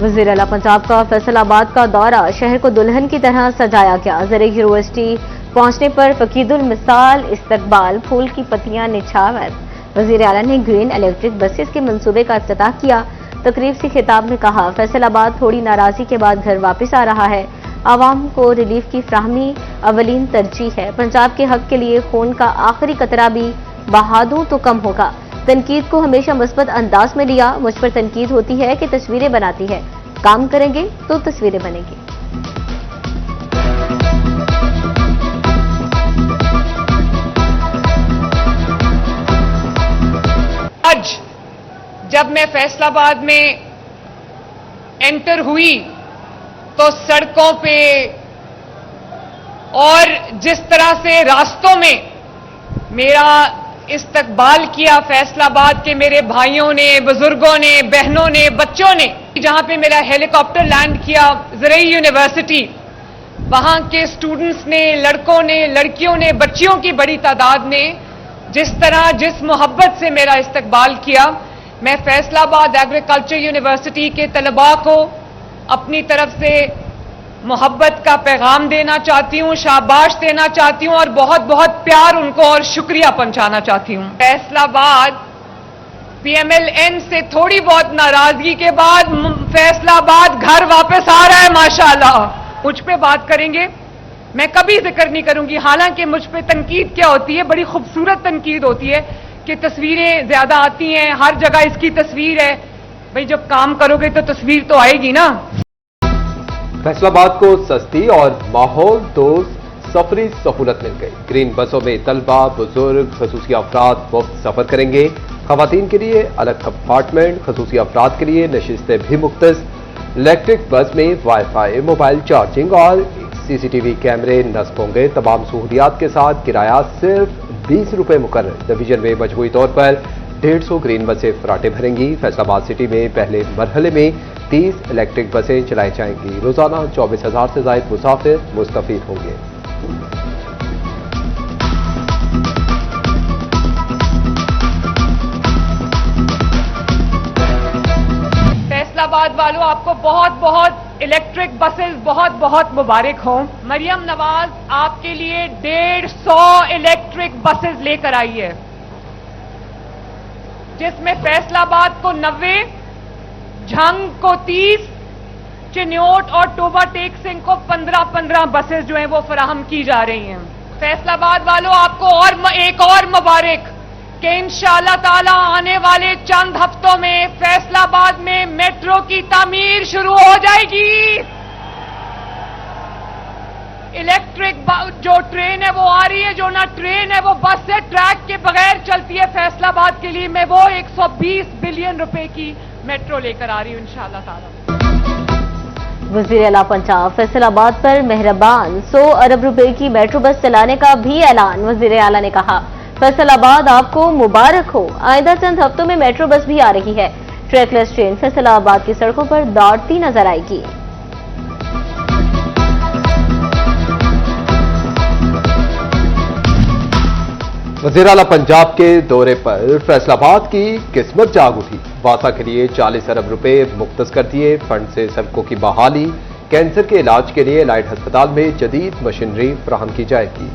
वज़ीर आला पंजाब का फैसलाबाद का दौरा, शहर को दुल्हन की तरह सजाया गया। ज़रे यूनिवर्सिटी पहुंचने पर फकीदुल मिसाल इस्तकबाल, फूल की पत्तियां निछावर। वज़ीर आला ने ग्रीन इलेक्ट्रिक बसेस के मंसूबे का इफ्तिताह किया। तकरीब से खिताब में कहा, फैसलाबाद थोड़ी नाराजगी के बाद घर वापस आ रहा है। आवाम को रिलीफ की फ्राहमी अवलीन तरजीह है। पंजाब के हक के लिए खून का आखिरी कतरा भी बहा दूं तो कम होगा। तनकीद को हमेशा मुस्बत अंदाज में लिया। मुझ पर तनकीद होती है कि तस्वीरें बनाती है, काम करेंगे तो तस्वीरें बनेंगी। आज जब मैं फैसलाबाद में एंटर हुई तो सड़कों पे और जिस तरह से रास्तों में मेरा इस्तकबाल किया फैसलाबाद के मेरे भाइयों ने, बुजुर्गों ने, बहनों ने, बच्चों ने, जहां पे मेरा हेलीकॉप्टर लैंड किया ज़रे यूनिवर्सिटी, वहां के स्टूडेंट्स ने, लड़कों ने, लड़कियों ने, बच्चियों की बड़ी तादाद ने जिस तरह, जिस मोहब्बत से मेरा इस्तकबाल किया, मैं फैसलाबाद एग्रीकल्चर यूनिवर्सिटी के तलबा को अपनी तरफ से मोहब्बत का पैगाम देना चाहती हूं, शाबाश देना चाहती हूं और बहुत बहुत प्यार उनको और शुक्रिया पहुंचाना चाहती हूं। फैसलाबाद पीएमएलएन से थोड़ी बहुत नाराजगी के बाद फैसलाबाद घर वापस आ रहा है माशाअल्लाह। मुझ पे बात करेंगे, मैं कभी जिक्र नहीं करूंगी। हालांकि मुझ पे तनकीद क्या होती है, बड़ी खूबसूरत तनकीद होती है कि तस्वीरें ज्यादा आती हैं, हर जगह इसकी तस्वीर है। भाई जब काम करोगे तो तस्वीर तो आएगी ना। फैसलाबाद को सस्ती और माहौल दोस्त सफरी सहूलत मिल गई। ग्रीन बसों में तलबा, बुजुर्ग, खसूसी अफराद मुफ्त सफर करेंगे। खवातीन के लिए अलग कंपार्टमेंट, खसूसी अफराद के लिए नशिस्तें भी मुख्तस। इलेक्ट्रिक बस में वाईफाई, मोबाइल चार्जिंग और सीसीटीवी कैमरे नस्ब होंगे। तमाम सहूलियात के साथ किराया सिर्फ 20 रुपए मुकर्रर। डिवीजन में मजमूई तौर पर 150 ग्रीन बसें फराटे भरेंगी। फैसलाबाद सिटी में पहले मरहले में 30 इलेक्ट्रिक बसें चलाई जाएंगी। रोजाना 24,000 से ज्यादा मुसाफिर मुस्तफीद होंगे। फैसलाबाद वालों, आपको बहुत बहुत इलेक्ट्रिक बसेस बहुत बहुत मुबारक हो। मरियम नवाज आपके लिए 150 इलेक्ट्रिक बसेस लेकर आई है, जिसमें फैसलाबाद को 90, झंग को 30, चिन्योट और टोबा टेक सिंह को 15-15 बसेस जो हैं वो फराहम की जा रही हैं। फैसलाबाद वालों, आपको और एक और मुबारक कि इंशाअल्लाह ताला आने वाले चंद हफ्तों में फैसलाबाद में मेट्रो की तामीर शुरू हो जाएगी। इलेक्ट्रिक जो ट्रेन है वो आ रही है, जो ना ट्रेन है वो बस से ट्रैक के बगैर चलती है। फैसलाबाद के लिए मैं वो 120 बिलियन रुपए की मेट्रो लेकर आ रही हूं इंशाअल्लाह ताला। वज़ीर आला पंजाब फैसलाबाद पर मेहरबान, 100 अरब रुपए की मेट्रो बस चलाने का भी ऐलान। वज़ीर आला ने कहा, फैसलाबाद आपको मुबारक हो, आइंदा चंद हफ्तों में मेट्रो बस भी आ रही है। ट्रैकलेस ट्रेन फैसलाबाद की सड़कों पर दौड़ती नजर आएगी। वज़ीर आला पंजाब के दौरे पर फैसलाबाद की किस्मत जाग उठी। वासा के लिए 40 अरब रुपए मुख्तस कर दिए। फंड से सड़कों की बहाली, कैंसर के इलाज के लिए लाइट अस्पताल में जदीद मशीनरी फराहम की जाएगी।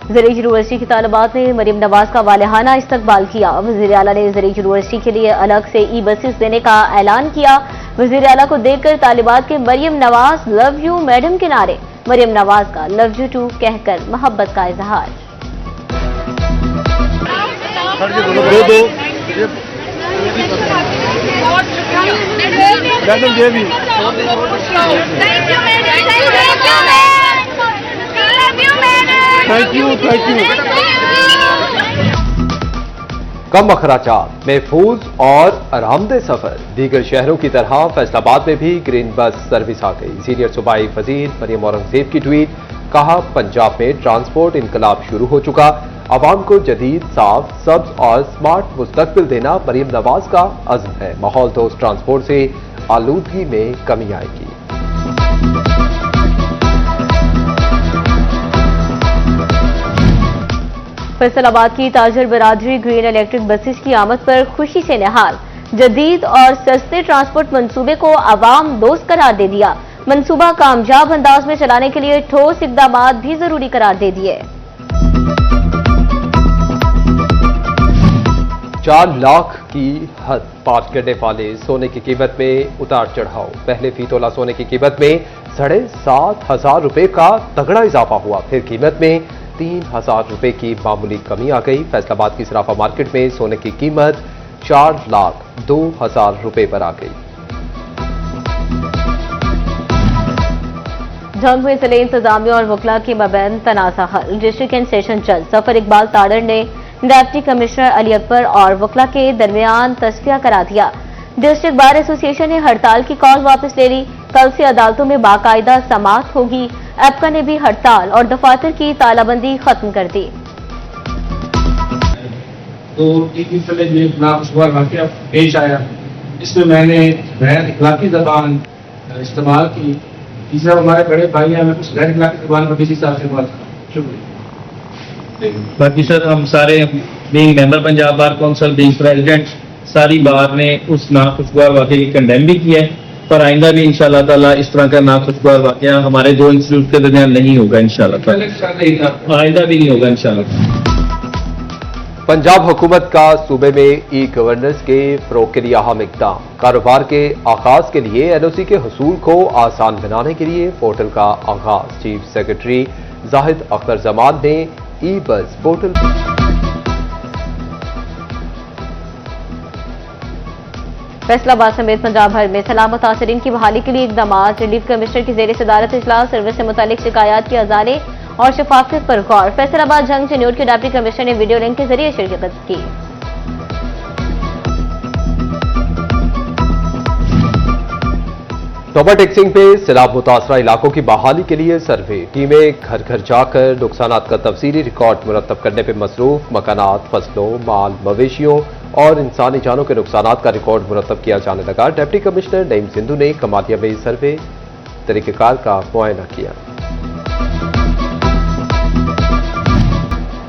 ज़रे यूनिवर्सिटी की तालिबात ने मरियम नवाज का वालिहाना इस्तकबाल किया। वज़ीर आला ने ज़रे यूनिवर्सिटी के लिए अलग से ई बसेस देने का ऐलान किया। वज़ीर आला को देखकर तालिबात के Maryam Nawaz love you madam के नारे, मरियम नवाज का लव यू टू कहकर मोहब्बत का इजहार। Thank you. कम अखराजात, महफूज और आरामदेह सफर। दीगर शहरों की तरह फैसलाबाद में भी ग्रीन बस सर्विस आ गई। सीनियर सूबाई वजीर मरियम औरंगजेब की ट्वीट, कहा पंजाब में ट्रांसपोर्ट इनकलाब शुरू हो चुका। आवाम को जदीद, साफ, सब्ज और स्मार्ट मुस्तकबिल देना मरियम नवाज का अज़्म है। माहौल दोस्त ट्रांसपोर्ट से आलूदगी में कमी आएगी। फैसलाबाद की ताजर बरादरी ग्रीन इलेक्ट्रिक बसेस की आमद पर खुशी से निहाल। जदीद और सस्ते ट्रांसपोर्ट मंसूबे को आवाम दोस्त करार दे दिया। मंसूबा कामयाब अंदाज में चलाने के लिए ठोस इकदाम भी जरूरी करार दे दिए। 4 लाख की हद पार करने वाले सोने की कीमत में उतार चढ़ाव। पहले फी तोला सोने की कीमत में 7,500 रुपए का तगड़ा इजाफा हुआ, फिर कीमत में 3,000 रुपए की मामूली कमी आ गई। फैसलाबाद की सराफा मार्केट में सोने की कीमत 4,02,000 रुपए पर आ गई। जंग में जिले इंतजामिया और वकला के मबैन तनाज़ा हल। डिस्ट्रिक्ट एंड सेशन जज जफर इकबाल ताड़र ने डिप्टी कमिश्नर अली अकबर और वकला के दरमियान तस्फिया करा दिया। डिस्ट्रिक्ट बार एसोसिएशन ने हड़ताल की कॉल वापस ले ली। कल से अदालतों में बाकायदा समाअत होगी। एपका ने भी हड़ताल और दफातर की तालाबंदी खत्म कर दी। तो 3 दिन पहले जो एक नाखुशगवार वाकया पेश आया, इसमें मैंने गैर इखलाकी जबान इस्तेमाल की। तीसरा हमारे बड़े भाई हमें कुछ गैर इखलाकी जबान पर किसी साहब से बात करा। शुक्रिया। बाकी सर हम सारे being member Punjab bar council being president सारी बार ने उस नाखुशगवार वाकये की कंडेम भी किया है, पर आइंदा भी इंशाल्लाह ताला इस तरह का नाखुशगवार वाकया हमारे दो इंस्टीट्यूट के दरमियान नहीं होगा इंशाल्लाह। आइंदा भी नहीं होगा इंशाल्लाह। पंजाब हुकूमत का सूबे में ई गवर्नेंस के फरोग के लिए अहम इक़दाम। कारोबार के आगाज के लिए एनओसी के हसूल को आसान बनाने के लिए पोर्टल का आगाज। चीफ सेक्रेटरी जाहिद अख्तर जमान ने ई बस पोर्टल फैसलाबाद समेत पंजाब भर में सलाह मुतासरीन की बहाली के लिए इकदाम। रिलीफ कमिश्नर की जेर सदारत इजलास सर्विस से मुतालिक शिकायत की अजाले और शफाफियत पर गौर। फैसलाबाद जंग चन्योट के डिप्टी कमिश्नर ने वीडियो लिंक के जरिए शिरकत की। तोबा टेक्सिंग पे सैलाब मुतासरा इलाकों की बहाली के लिए सर्वे टीमें घर घर जाकर नुकसानात का तफसीली रिकॉर्ड मुरतब करने पर मसरूफ। मकानात, फसलों, माल मवेशियों और इंसानी जानों के नुकसानात का रिकॉर्ड मुरतब किया जाने लगा। डिप्टी कमिश्नर नईम सिंधु ने कमालिया में सर्वे तरीक़ेकार का मुआयना किया।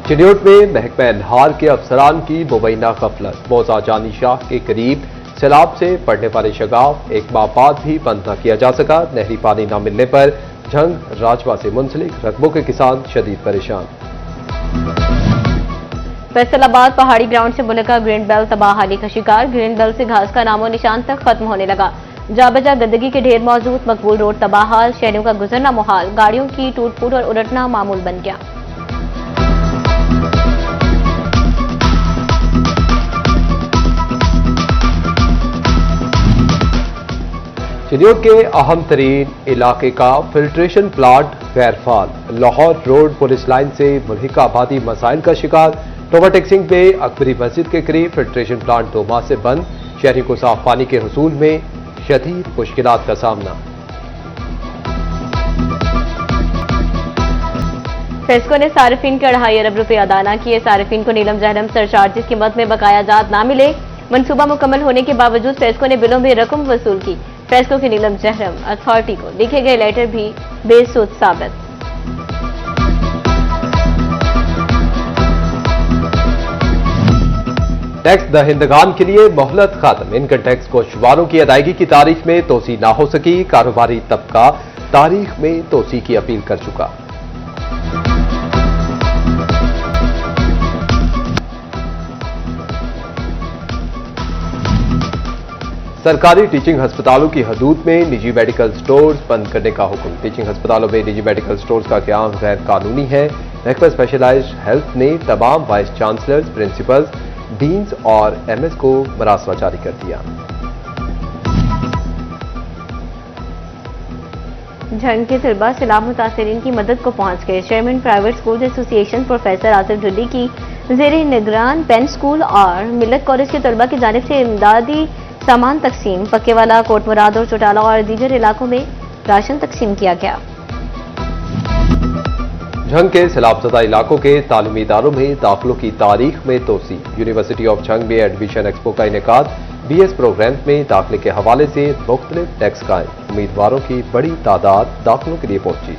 चिन्योट में महकमा एनहार के अफसरान की मुबैना गफलत। मौजा जानी शाह के करीब सैलाब से पड़ने वाले शगाफ एक माह बाद भी बंद न किया जा सका। नहरी पानी न मिलने पर झंग राजवा से मुंसलिक रकबों के किसान शदीद परेशान। फैसलाबाद पहाड़ी ग्राउंड से मुनका ग्रीन बेल्ट तबाहाली का शिकार। ग्रीन बेल्ट से घास का नामो निशान तक खत्म होने लगा। जाबजा गंदगी के ढेर मौजूद। मकबूल रोड तबाहाल। शहरों का गुजरना मुहाल। गाड़ियों की टूट फूट और उलटना मामूल बन गया। चिन्योट के अहम तरीन इलाके का फिल्ट्रेशन प्लांट गैरफाल। लाहौर रोड पुलिस लाइन से मुल्हिका आबादी मसाइल का शिकार। तोबा टेक्सिंग पे अकबरी मस्जिद के करीब फिल्ट्रेशन प्लांट 2 माह से बंद। शहरियों को साफ पानी के हुसूल में शदीद मुश्किलात का सामना। फेस्को ने सार्फिन के 2.5 अरब रुपए अदा न किए। सार्फिन को नीलम जहरम सरचार्जिस की मद में बकाया जात न मिले। मंसूबा मुकम्मल होने के बावजूद फेस्को ने बिलों में रकम वसूल की। फेस्को की नीलम जहरम अथॉरिटी को लिखे गए लेटर भी बेसुध साबित। टैक्स दहिंदगान के लिए मोहलत खत्म। इनकम टैक्स कोशवारों की अदायगी की तारीख में तोसी ना हो सकी। कारोबारी तबका तारीख में तोसी की अपील कर चुका। सरकारी टीचिंग अस्पतालों की हदूद में निजी मेडिकल स्टोर्स बंद करने का हुक्म। टीचिंग अस्पतालों में निजी मेडिकल स्टोर्स का क़याम गैर कानूनी है। महकमा स्पेशलाइज्ड हेल्थ ने तमाम वाइस चांसलर्स, प्रिंसिपल्स, डीन्स और एमएस को मरासला जारी कर दिया। झंग के तलबा सैलाब मुतासरीन की मदद को पहुंच गए। Chairman private school association professor Asif Dhulli की जेर निगरान पेन स्कूल और मिलत कॉलेज के तलबा की जानिब से इमदादी सामान तकसीम। पक्केवाला, कोट मुराद और चौटाला और दीगर इलाकों में राशन तकसीम किया गया। झंग के सैलाबज़दा इलाकों के तालीमी इदारों में दाखिलों की तारीख में तोसी। यूनिवर्सिटी ऑफ झंग में एडमिशन एक्सपो का इनेकाद। बीएस प्रोग्राम में दाखिले के हवाले से मुख्तलिफ टैक्स कायम। उम्मीदवारों की बड़ी तादाद दाखिलों के लिए पहुंची।